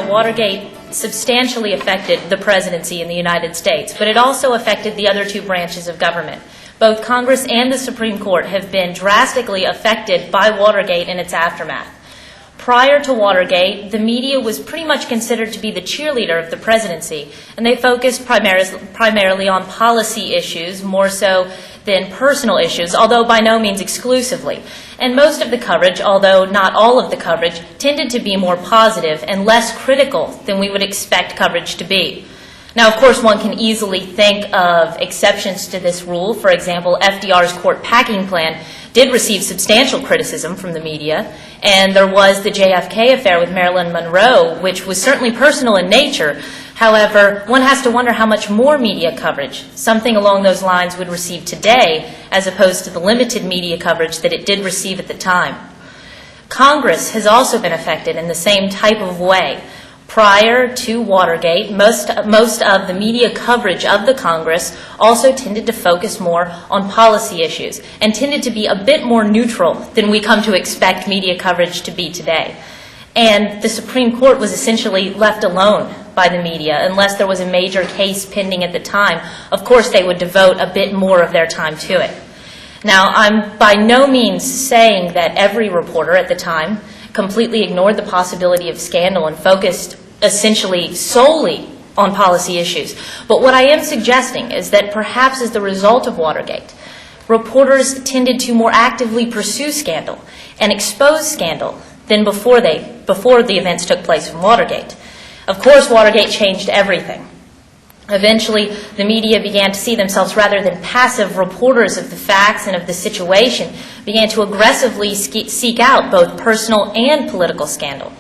Watergate substantially affected the presidency in the United States, but it also affected the other two branches of government. Both Congress and the Supreme Court have been drastically affected by Watergate and its aftermath. Prior to Watergate, the media was pretty much considered to be the cheerleader of the presidency, and they focused primarily on policy issues, more so than personal issues, although by no means exclusively. And most of the coverage, although not all of the coverage, tended to be more positive and less critical than we would expect coverage to be. Now, of course, one can easily think of exceptions to this rule. For example, FDR's court packing plan did receive substantial criticism from the media, and there was the JFK affair with Marilyn Monroe, which was certainly personal in nature. However, one has to wonder how much more media coverage something along those lines would receive today, as opposed to the limited media coverage that it did receive at the time. Congress has also been affected in the same type of way. Prior to Watergate, most of the media coverage of the Congress also tended to focus more on policy issues and tended to be a bit more neutral than we come to expect media coverage to be today. And the Supreme Court was essentially left alone by the media unless there was a major case pending at the time. Of course, they would devote a bit more of their time to it. Now, I'm by no means saying that every reporter at the time completely ignored the possibility of scandal and focused essentially solely on policy issues. But what I am suggesting is that perhaps as the result of Watergate, reporters tended to more actively pursue scandal and expose scandal than before the events took place in Watergate. Of course, Watergate changed everything. Eventually, the media began to see themselves, rather than passive reporters of the facts and of the situation, began to aggressively seek out both personal and political scandal.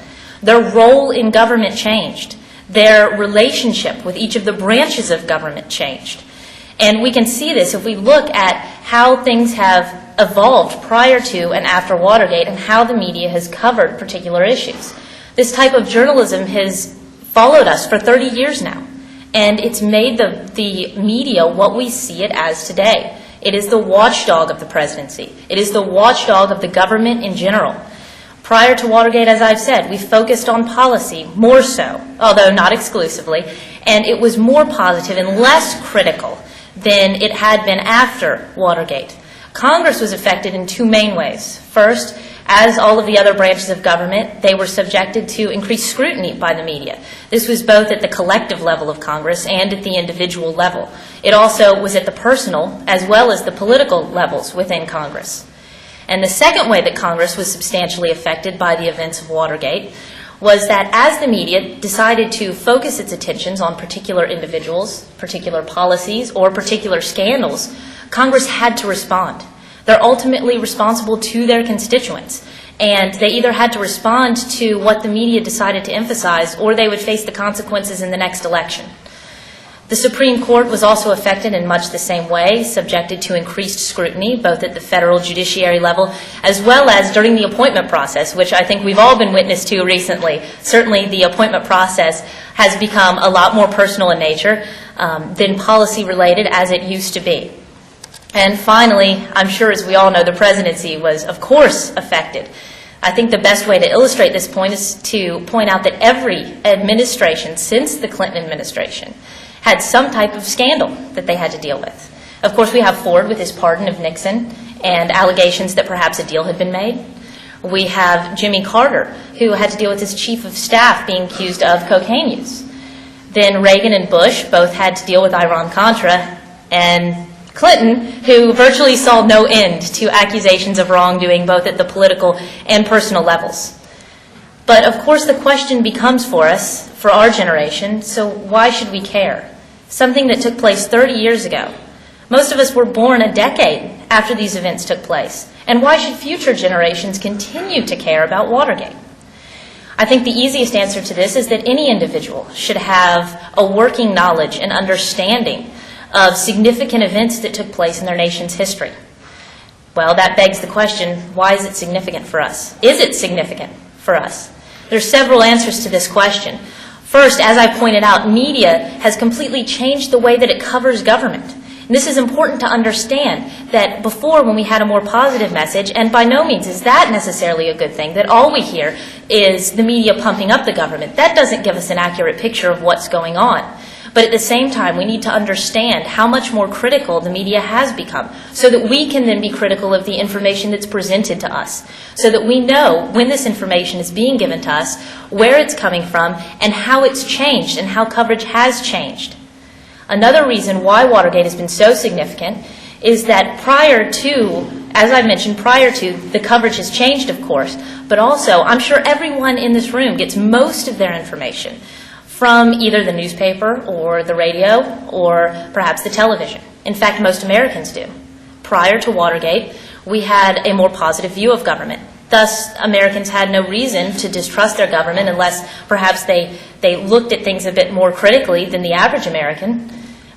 Their role in government changed. Their relationship with each of the branches of government changed. And we can see this if we look at how things have evolved prior to and after Watergate and how the media has covered particular issues. This type of journalism has followed us for 30 years now. And it's made the media what we see it as today. It is the watchdog of the presidency. It is the watchdog of the government in general. Prior to Watergate, as I've said, we focused on policy more so, although not exclusively, and it was more positive and less critical than it had been after Watergate. Congress was affected in two main ways. First, as all of the other branches of government, they were subjected to increased scrutiny by the media. This was both at the collective level of Congress and at the individual level. It also was at the personal as well as the political levels within Congress. And the second way that Congress was substantially affected by the events of Watergate was that as the media decided to focus its attentions on particular individuals, particular policies, or particular scandals, Congress had to respond. They're ultimately responsible to their constituents, and they either had to respond to what the media decided to emphasize, or they would face the consequences in the next election. The Supreme Court was also affected in much the same way, subjected to increased scrutiny, both at the federal judiciary level as well as during the appointment process, which I think we've all been witness to recently. Certainly the appointment process has become a lot more personal in nature than policy-related as it used to be. And finally, I'm sure as we all know, the presidency was, of course, affected. I think the best way to illustrate this point is to point out that every administration since the Clinton administration had some type of scandal that they had to deal with. Of course, we have Ford with his pardon of Nixon and allegations that perhaps a deal had been made. We have Jimmy Carter, who had to deal with his chief of staff being accused of cocaine use. Then Reagan and Bush both had to deal with Iran-Contra, and Clinton, who virtually saw no end to accusations of wrongdoing both at the political and personal levels. But of course the question becomes for us, for our generation, so why should we care? Something that took place 30 years ago. Most of us were born a decade after these events took place. And why should future generations continue to care about Watergate? I think the easiest answer to this is that any individual should have a working knowledge and understanding of significant events that took place in their nation's history. Well, that begs the question, why is it significant for us? Is it significant for us? There's several answers to this question. First, as I pointed out, media has completely changed the way that it covers government. And this is important to understand that before, when we had a more positive message, and by no means is that necessarily a good thing, that all we hear is the media pumping up the government. That doesn't give us an accurate picture of what's going on. But at the same time, we need to understand how much more critical the media has become so that we can then be critical of the information that's presented to us, so that we know when this information is being given to us, where it's coming from, and how it's changed and how coverage has changed. Another reason why Watergate has been so significant is that prior to, as I mentioned, prior to, the coverage has changed, of course, but also I'm sure everyone in this room gets most of their information from either the newspaper or the radio or perhaps the television. In fact, most Americans do. Prior to Watergate, we had a more positive view of government. Thus, Americans had no reason to distrust their government unless perhaps they looked at things a bit more critically than the average American.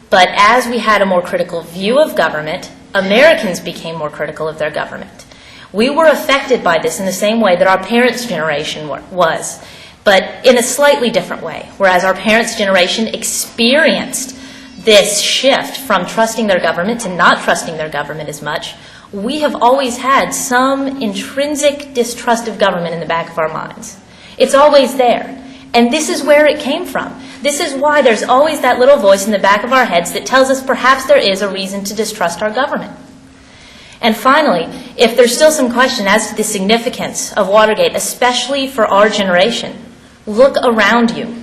But as we had a more critical view of government, Americans became more critical of their government. We were affected by this in the same way that our parents' generation was, but in a slightly different way. Whereas our parents' generation experienced this shift from trusting their government to not trusting their government as much, we have always had some intrinsic distrust of government in the back of our minds. It's always there. And this is where it came from. This is why there's always that little voice in the back of our heads that tells us perhaps there is a reason to distrust our government. And finally, if there's still some question as to the significance of Watergate, especially for our generation, look around you.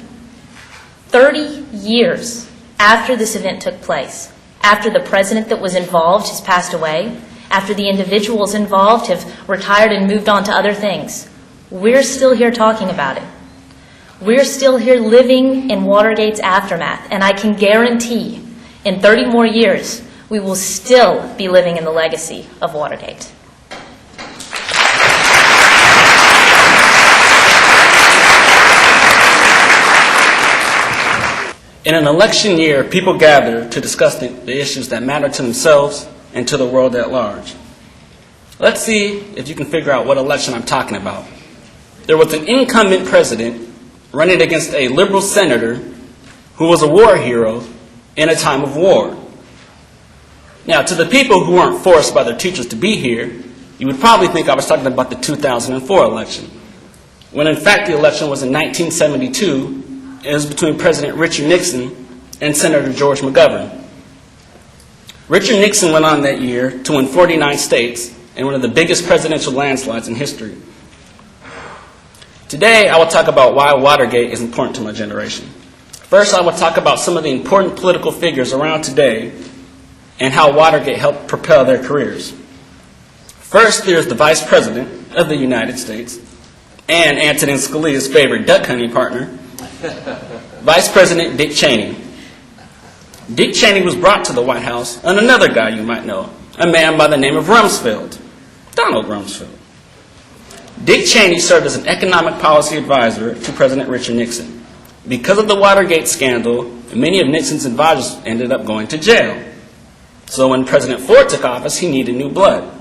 30 years after this event took place, after the president that was involved has passed away, after the individuals involved have retired and moved on to other things, we're still here talking about it. We're still here living in Watergate's aftermath, and I can guarantee in 30 more years we will still be living in the legacy of Watergate. In an election year, people gather to discuss the issues that matter to themselves and to the world at large. Let's see if you can figure out what election I'm talking about. There was an incumbent president running against a liberal senator who was a war hero in a time of war. Now, to the people who weren't forced by their teachers to be here, you would probably think I was talking about the 2004 election, when in fact the election was in 1972. It was between President Richard Nixon and Senator George McGovern. Richard Nixon went on that year to win 49 states in one of the biggest presidential landslides in history. Today, I will talk about why Watergate is important to my generation. First, I will talk about some of the important political figures around today and how Watergate helped propel their careers. First, there's the Vice President of the United States and Antonin Scalia's favorite duck hunting partner, Vice President Dick Cheney. Dick Cheney was brought to the White House on another guy you might know, a man by the name of Rumsfeld, Donald Rumsfeld. Dick Cheney served as an economic policy advisor to President Richard Nixon. Because of the Watergate scandal, many of Nixon's advisors ended up going to jail. So when President Ford took office, he needed new blood.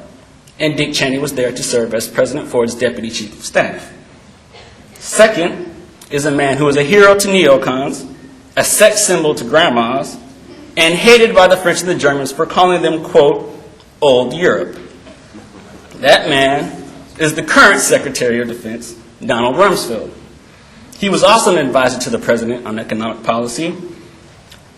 And Dick Cheney was there to serve as President Ford's deputy chief of staff. Second is a man who was a hero to neocons, a sex symbol to grandmas, and hated by the French and the Germans for calling them, quote, old Europe. That man is the current Secretary of Defense, Donald Rumsfeld. He was also an advisor to the president on economic policy.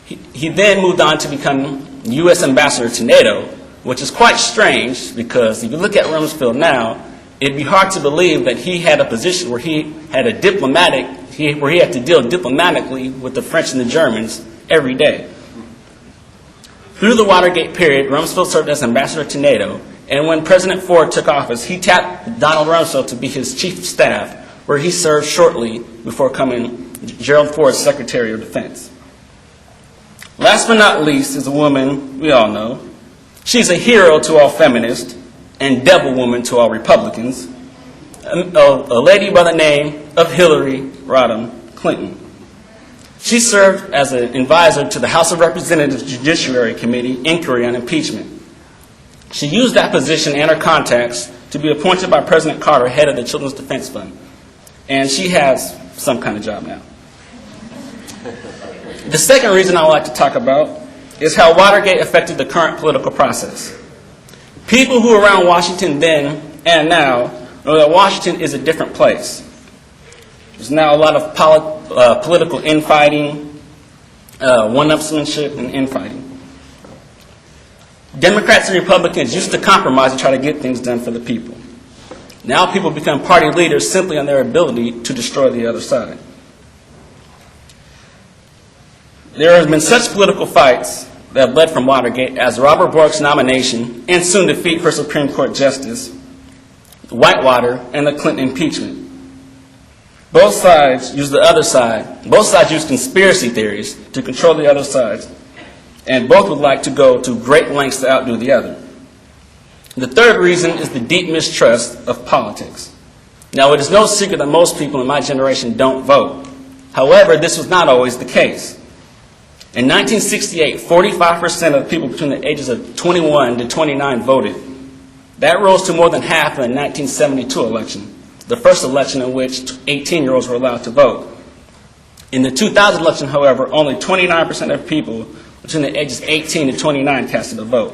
He then moved on to become U.S. ambassador to NATO, which is quite strange because if you look at Rumsfeld now, it'd be hard to believe that he had a position where he had where he had to deal diplomatically with the French and the Germans every day. Through the Watergate period, Rumsfeld served as ambassador to NATO, and when President Ford took office, he tapped Donald Rumsfeld to be his chief of staff, where he served shortly before becoming Gerald Ford's Secretary of Defense. Last but not least is a woman we all know. She's a hero to all feminists and devil woman to all Republicans, a lady by the name of Hillary Rodham Clinton. She served as an advisor to the House of Representatives Judiciary Committee inquiry on impeachment. She used that position and her contacts to be appointed by President Carter head of the Children's Defense Fund. And she has some kind of job now. The second reason I would like to talk about is how Watergate affected the current political process. People who were around Washington then and now know that Washington is a different place. There's now a lot of political infighting, one-upsmanship, and infighting. Democrats and Republicans used to compromise and try to get things done for the people. Now people become party leaders simply on their ability to destroy the other side. There have been such political fights that have led from Watergate as Robert Bork's nomination and soon defeat for Supreme Court Justice, Whitewater, and the Clinton impeachment. Both sides used conspiracy theories to control the other sides, and both would like to go to great lengths to outdo the other. The third reason is the deep mistrust of politics. Now, it is no secret that most people in my generation don't vote. However, this was not always the case. In 1968, 45% of the people between the ages of 21 to 29 voted. That rose to more than half in the 1972 election, the first election in which 18-year-olds were allowed to vote. In the 2000 election, however, only 29% of people between the ages 18 to 29 casted a vote.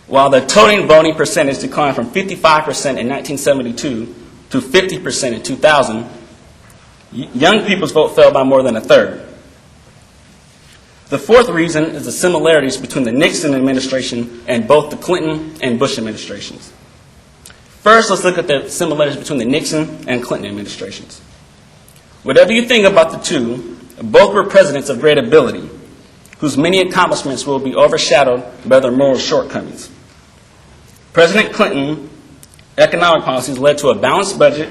While the total voting percentage declined from 55% in 1972 to 50% in 2000, young people's vote fell by more than a third. The fourth reason is the similarities between the Nixon administration and both the Clinton and Bush administrations. First, let's look at the similarities between the Nixon and Clinton administrations. Whatever you think about the two, both were presidents of great ability, whose many accomplishments will be overshadowed by their moral shortcomings. President Clinton's economic policies led to a balanced budget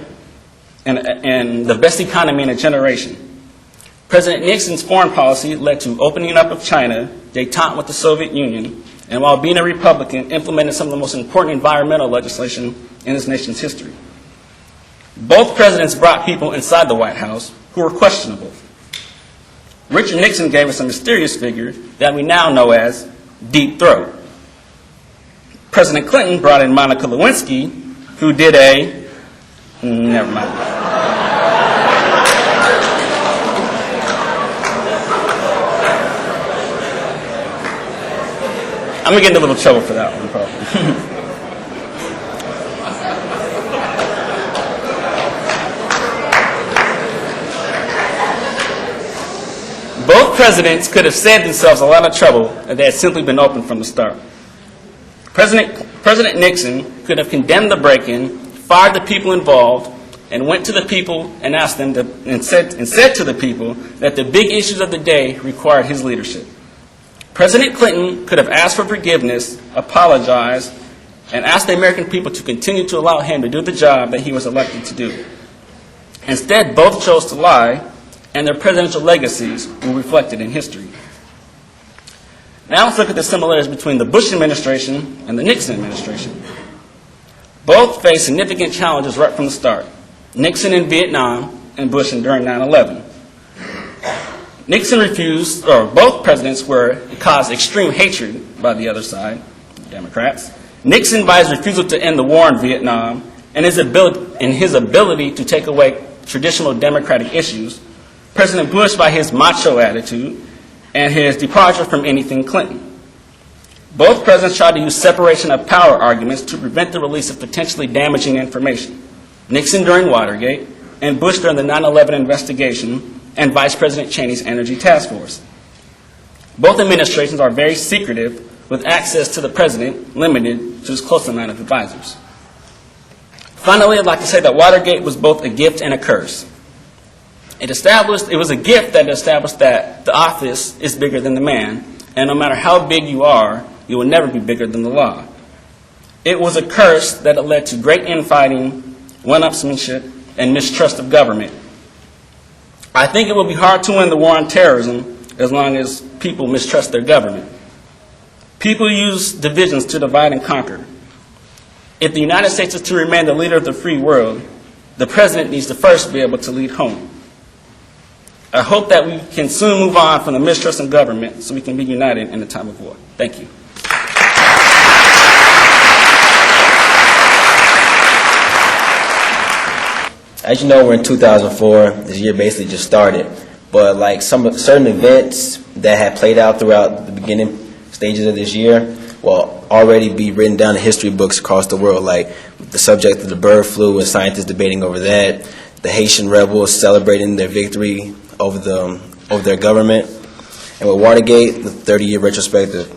and the best economy in a generation. President Nixon's foreign policy led to opening up of China, détente with the Soviet Union, and while being a Republican, implemented some of the most important environmental legislation in this nation's history. Both presidents brought people inside the White House who were questionable. Richard Nixon gave us a mysterious figure that we now know as Deep Throat. President Clinton brought in Monica Lewinsky, who did never mind. I'm going to get in a little trouble for that one, probably. Both presidents could have saved themselves a lot of trouble if they had simply been open from the start. President Nixon could have condemned the break-in, fired the people involved, and went to the people and asked them and said to the people that the big issues of the day required his leadership. President Clinton could have asked for forgiveness, apologized, and asked the American people to continue to allow him to do the job that he was elected to do. Instead, both chose to lie, and their presidential legacies were reflected in history. Now let's look at the similarities between the Bush administration and the Nixon administration. Both faced significant challenges right from the start. Nixon in Vietnam and Bush during 9/11. Nixon refused, or both presidents caused extreme hatred by the other side, Democrats. Nixon by his refusal to end the war in Vietnam and his ability to take away traditional democratic issues. President Bush by his macho attitude and his departure from anything Clinton. Both presidents tried to use separation of power arguments to prevent the release of potentially damaging information. Nixon during Watergate and Bush during the 9/11 investigation and Vice President Cheney's Energy Task Force. Both administrations are very secretive, with access to the president limited to his close amount of advisors. Finally, I'd like to say that Watergate was both a gift and a curse. It was a gift that established that the office is bigger than the man, and no matter how big you are, you will never be bigger than the law. It was a curse that it led to great infighting, one-upsmanship, and mistrust of government. I think it will be hard to win the war on terrorism as long as people mistrust their government. People use divisions to divide and conquer. If the United States is to remain the leader of the free world, the president needs to first be able to lead home. I hope that we can soon move on from the mistrust in government so we can be united in a time of war. Thank you. As you know, we're in 2004. This year basically just started. but like certain events that had played out throughout the beginning stages of this year will already be written down in history books across the world, like the subject of the bird flu and scientists debating over that, the Haitian rebels celebrating their victory over their government, and with Watergate, the 30-year retrospective.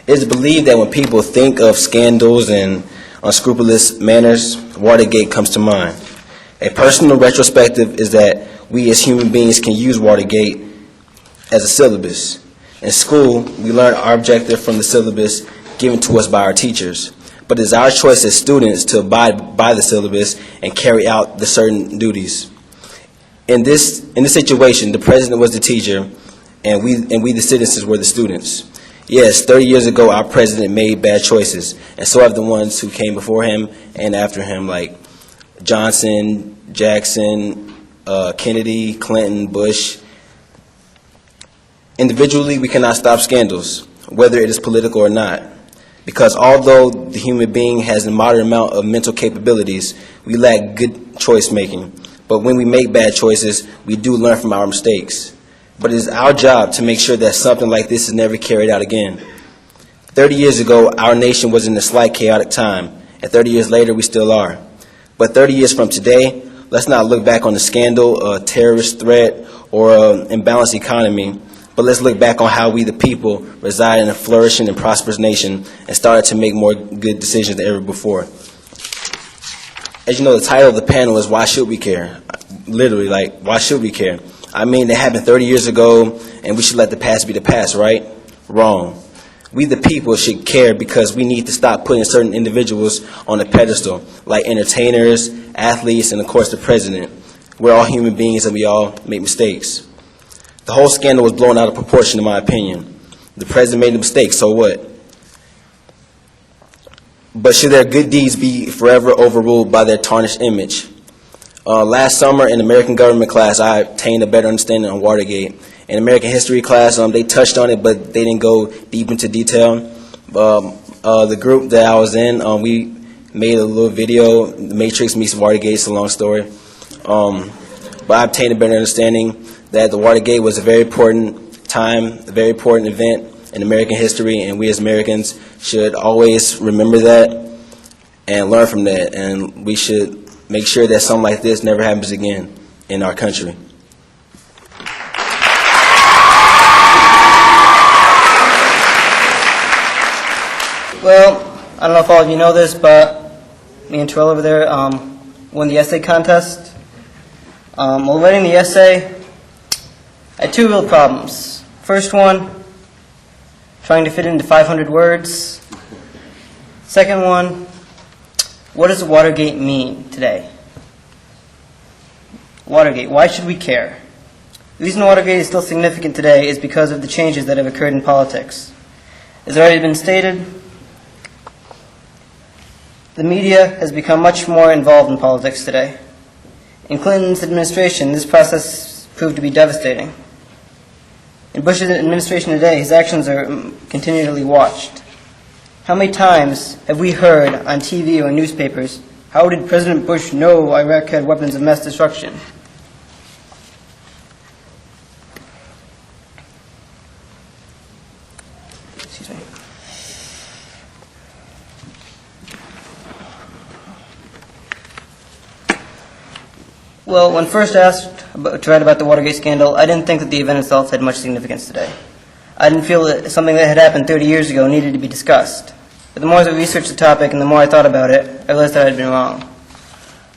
It is believed that when people think of scandals and unscrupulous manners, Watergate comes to mind. A personal retrospective is that we as human beings can use Watergate as a syllabus. In school, we learn our objective from the syllabus given to us by our teachers, but it is our choice as students to abide by the syllabus and carry out the certain duties. In this situation, the president was the teacher, and we the citizens were the students. Yes, 30 years ago, our president made bad choices, and so have the ones who came before him and after him, like Johnson, Jackson, Kennedy, Clinton, Bush. Individually, we cannot stop scandals, whether it is political or not, because although the human being has a moderate amount of mental capabilities, we lack good choice making. But when we make bad choices, we do learn from our mistakes. But it is our job to make sure that something like this is never carried out again. 30 years ago, our nation was in a slight chaotic time, and 30 years later, we still are. But 30 years from today, let's not look back on the scandal, a terrorist threat, or an imbalanced economy, but let's look back on how we, the people, reside in a flourishing and prosperous nation and started to make more good decisions than ever before. As you know, the title of the panel is Why Should We Care? Literally, like, why should we care? I mean, it happened 30 years ago, and we should let the past be the past, right? Wrong. We, the people, should care because we need to stop putting certain individuals on a pedestal, like entertainers, athletes, and, of course, the president. We're all human beings, and we all make mistakes. The whole scandal was blown out of proportion, in my opinion. The president made a mistake, so what? But should their good deeds be forever overruled by their tarnished image? Last summer in American government class, I obtained a better understanding on Watergate. In American history class, they touched on it, but they didn't go deep into detail. The group that I was in, we made a little video, The Matrix meets Watergate, it's a long story. But I obtained a better understanding that the Watergate was a very important time, a very important event in American history, and we as Americans should always remember that and learn from that, and we should make sure that something like this never happens again in our country. Well, I don't know if all of you know this, but me and Terrell over there won the essay contest. While writing the essay, I had two real problems. First one, trying to fit it into 500 words. Second one, what does Watergate mean today? Watergate, why should we care? The reason Watergate is still significant today is because of the changes that have occurred in politics. As already been stated, the media has become much more involved in politics today. In Clinton's administration, this process proved to be devastating. In Bush's administration today, his actions are continually watched. How many times have we heard on TV or newspapers, how did President Bush know Iraq had weapons of mass destruction? Excuse me. Well, when first asked to write about the Watergate scandal, I didn't think that the event itself had much significance today. I didn't feel that something that had happened 30 years ago needed to be discussed. But the more I researched the topic and the more I thought about it, I realized that I had been wrong.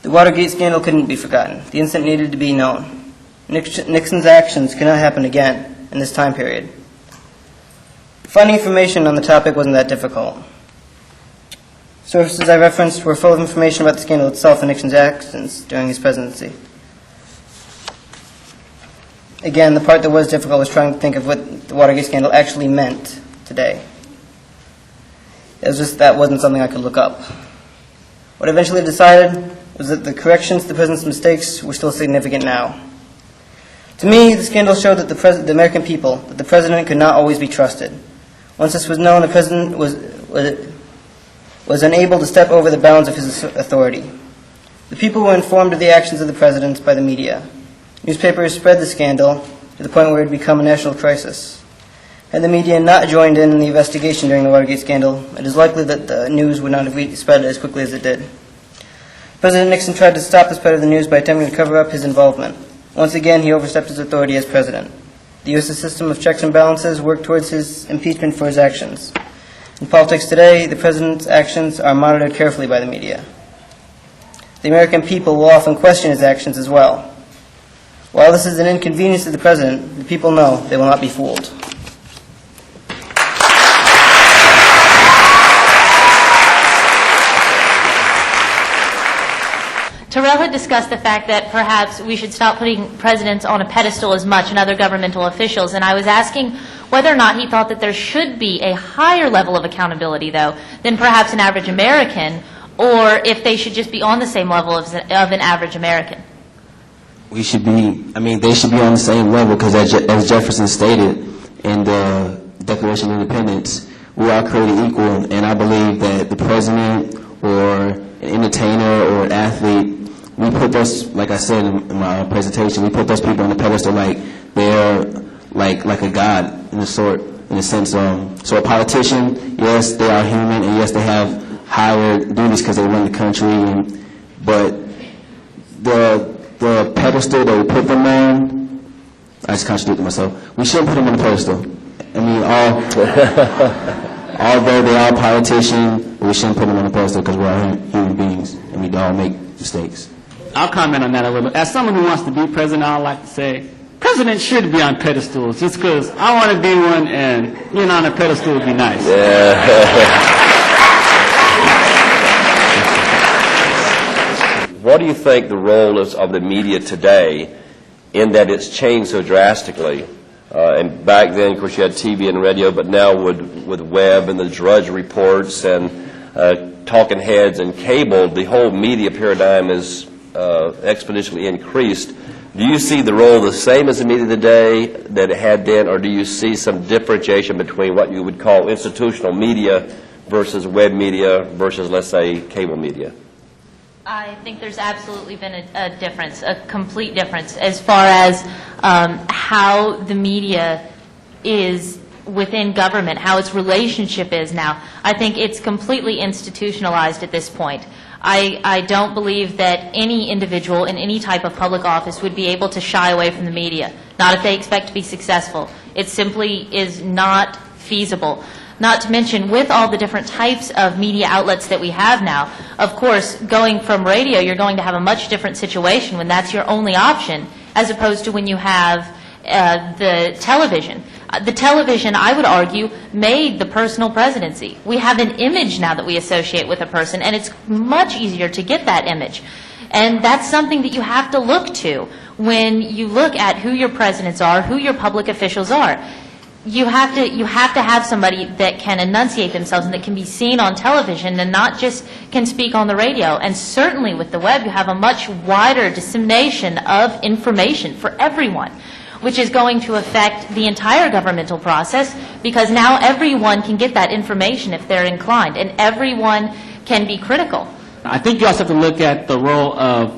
The Watergate scandal couldn't be forgotten. The incident needed to be known. Nixon's actions could not happen again in this time period. Finding information on the topic wasn't that difficult. Sources I referenced were full of information about the scandal itself and Nixon's actions during his presidency. Again, the part that was difficult was trying to think of what the Watergate scandal actually meant today. It was just that wasn't something I could look up. What I eventually decided was that the corrections to the president's mistakes were still significant now. To me, the scandal showed that the American people, that the president could not always be trusted. Once this was known, the president was unable to step over the bounds of his authority. The people were informed of the actions of the president by the media. Newspapers spread the scandal, to the point where it had become a national crisis. Had the media not joined in the investigation during the Watergate scandal, it is likely that the news would not have spread as quickly as it did. President Nixon tried to stop the spread of the news by attempting to cover up his involvement. Once again, he overstepped his authority as president. The U.S. system of checks and balances worked towards his impeachment for his actions. In politics today, the president's actions are monitored carefully by the media. The American people will often question his actions as well. While this is an inconvenience to the president, the people know they will not be fooled. Terrell had discussed the fact that perhaps we should stop putting presidents on a pedestal as much and other governmental officials, and I was asking whether or not he thought that there should be a higher level of accountability, though, than perhaps an average American, or if they should just be on the same level of an average American. They should be on the same level because as Jefferson stated in the Declaration of Independence, we are created equal, and I believe that the president or an entertainer or an athlete, we put those, like I said in my presentation, we put those people on the pedestal like they're like a god in a sense. So a politician, yes, they are human, and yes, they have higher duties because they run the country, but the pedestal that we put them on, I just contradicted myself. We shouldn't put them on the pedestal. I mean, although they are politicians, we shouldn't put them on the pedestal because we're all human beings and we all make mistakes. I'll comment on that a little bit. As someone who wants to be president, I'd like to say, presidents should be on pedestals just because I want to be one, and being on a pedestal would be nice. What do you think the role is of the media today in that it's changed so drastically? And back then, of course, you had TV and radio, but now with web and the Drudge reports and talking heads and cable, the whole media paradigm is exponentially increased. Do you see the role the same as the media today that it had then, or do you see some differentiation between what you would call institutional media versus web media versus, let's say, cable media? I think there's absolutely been a difference, a complete difference, as far as how the media is within government, how its relationship is now. I think it's completely institutionalized at this point. I don't believe that any individual in any type of public office would be able to shy away from the media, not if they expect to be successful. It simply is not feasible. Not to mention, with all the different types of media outlets that we have now, of course, going from radio, you're going to have a much different situation when that's your only option, as opposed to when you have the television. The television, I would argue, made the personal presidency. We have an image now that we associate with a person, and it's much easier to get that image. And that's something that you have to look to when you look at who your presidents are, who your public officials are. You have to have somebody that can enunciate themselves and that can be seen on television and not just can speak on the radio. And certainly with the web, you have a much wider dissemination of information for everyone, which is going to affect the entire governmental process, because now everyone can get that information if they're inclined, and everyone can be critical. I think you also have to look at the role of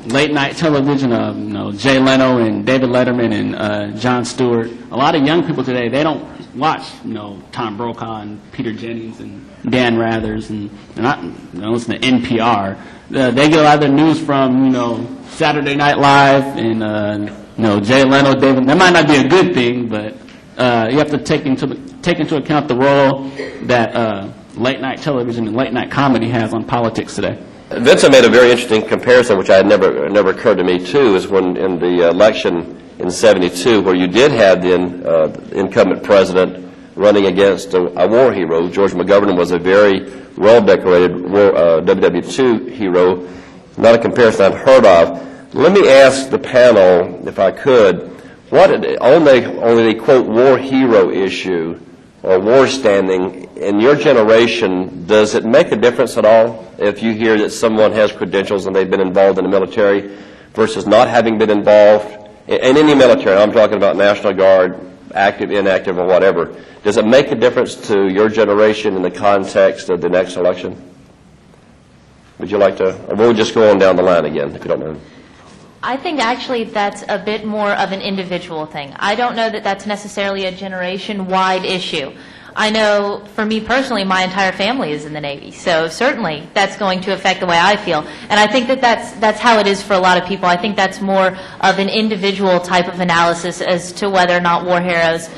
late-night television of Jay Leno and David Letterman and Jon Stewart. A lot of young people today, they don't watch Tom Brokaw and Peter Jennings and Dan Rathers and not listen to NPR. They get a lot of their news from Saturday Night Live and Jay Leno, David. That might not be a good thing, but you have to take into account the role that late-night television and late-night comedy has on politics today. Vincent made a very interesting comparison, which I had never occurred to me, too, is when in the election in '72, where you did have the incumbent president running against a war hero. George McGovern was a very well-decorated WW2 hero, not a comparison I've heard of. Let me ask the panel, if I could, what on the quote war hero issue or war standing in your generation, does it make a difference at all if you hear that someone has credentials and they've been involved in the military versus not having been involved in any military? I'm talking about National Guard, active, inactive, or whatever. Does it make a difference to your generation in the context of the next election? Would you like to, or we'll just go on down the line again, if you don't mind. I think actually that's a bit more of an individual thing. I don't know that that's necessarily a generation-wide issue. I know, for me personally, my entire family is in the Navy, so certainly that's going to affect the way I feel. And I think that that's how it is for a lot of people. I think that's more of an individual type of analysis as to whether or not war heroes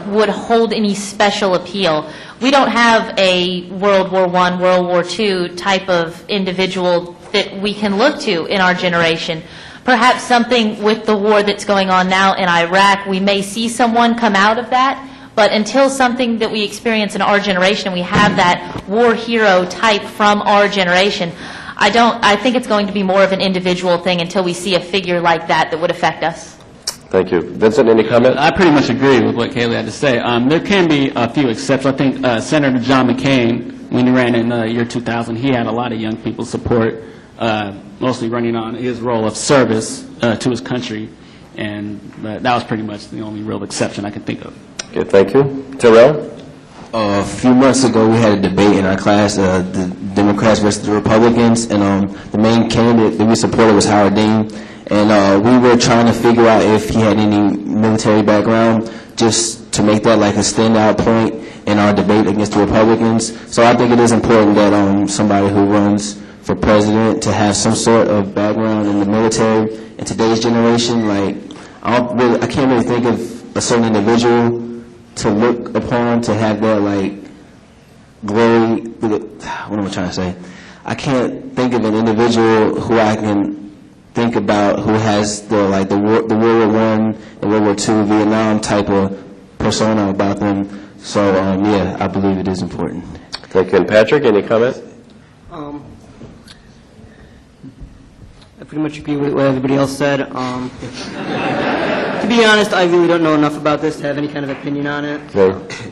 would hold any special appeal. We don't have a World War I, World War II type of individual that we can look to in our generation. Perhaps something with the war that's going on now in Iraq, we may see someone come out of that, but until something that we experience in our generation, we have that war hero type from our generation, I think it's going to be more of an individual thing until we see a figure like that would affect us. Thank you. Vincent, any comment? I pretty much agree with what Kaylee had to say. There can be a few exceptions. I think Senator John McCain, when he ran in the year 2000, he had a lot of young people support, mostly running on his role of service to his country, and that was pretty much the only real exception I can think of. Okay, thank you. Terrell? A few months ago, we had a debate in our class, the Democrats versus the Republicans, and the main candidate that we supported was Howard Dean. And we were trying to figure out if he had any military background, just to make that like a standout point in our debate against the Republicans. So I think it is important that somebody who runs for president to have some sort of background in the military. In today's generation, like I can't really think of a certain individual to look upon to have that like glory. What am I trying to say? I can't think of an individual who I can think about who has the World War I and World War II, Vietnam type of persona about them. So yeah, I believe it is important. Thank you. And Patrick, any comment? I pretty much agree with what everybody else said. To be honest, I really don't know enough about this to have any kind of opinion on it. Okay.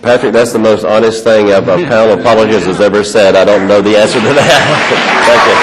Patrick, that's the most honest thing a panel of politicians has ever said. I don't know the answer to that. Thank you.